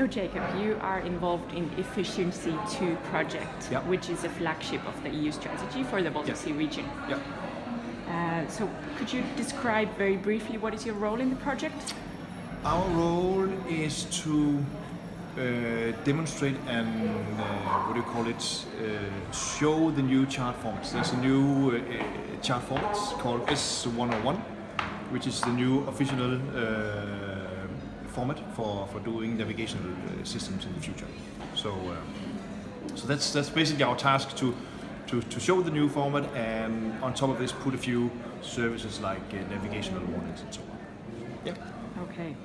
So Jacob, you are involved in EfficienSea2 project, Yeah. which is a flagship of the EU strategy for the Baltic Sea region. Yeah. So could you describe very briefly what is your role in the project? Our role is to demonstrate and show the new chart formats. There's a new chart format called S101, which is the new official format for doing navigational systems in the future. So that's basically our task to show the new format, and on top of this put a few services like navigational warnings and so on. Yeah. Okay.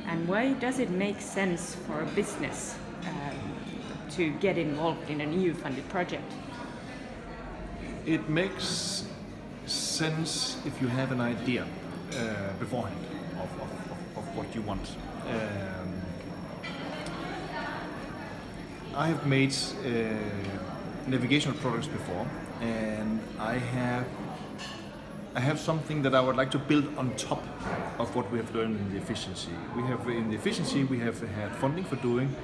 And why does it make sense for a business to get involved in an EU-funded project? It makes sense if you have an idea beforehand of what you want. I have made navigational products before, and I have something that I would like to build on top of what we have learned in the efficiency. In the efficiency we have had funding for doing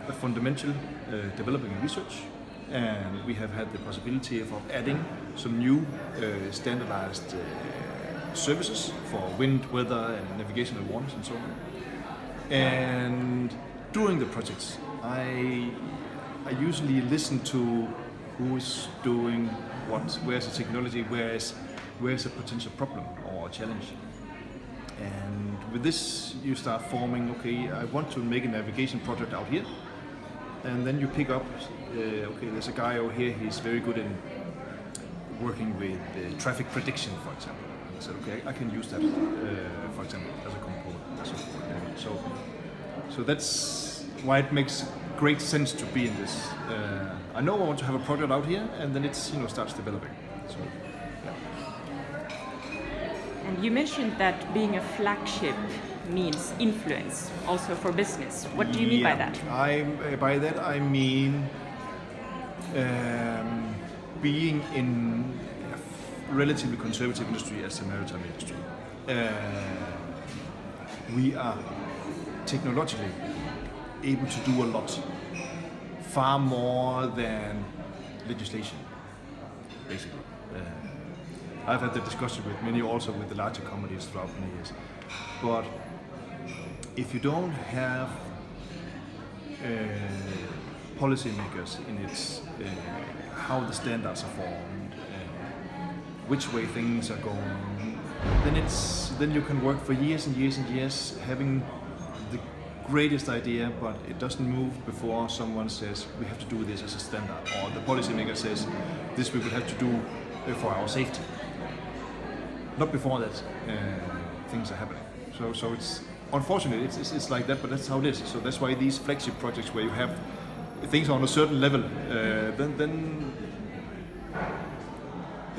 the fundamental developing and research, and we have had the possibility of adding some new standardized services for wind, weather, and navigational warnings and so on. And during the projects, I usually listen to who is doing what, where's the technology, where's a potential problem or a challenge. And with this you start forming, okay, I want to make a navigation project out here, and then you pick up, okay, there's a guy over here, he's very good in working with traffic prediction, for example. And I said, okay, I can use that, for example, as a component. So that's why it makes great sense to be in this. I know I want to have a project out here, and then it's starts developing. So, yeah. And you mentioned that being a flagship means influence, also for business. What do you mean by that? By that I mean being in a relatively conservative industry as the maritime industry. We are technologically able to do a lot, far more than legislation, basically. I've had the discussion with many, also with the larger companies throughout many years. But if you don't have policymakers in its how the standards are formed, which way things are going, then you can work for years and years and years having the greatest idea, but it doesn't move before someone says we have to do this as a standard, or the policymaker says this we will have to do for our safety. Not before that things are happening. So it's unfortunately it's like that, but that's how it is. So that's why these flagship projects where you have things on a certain level,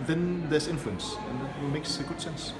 then there's influence, and it makes a good sense.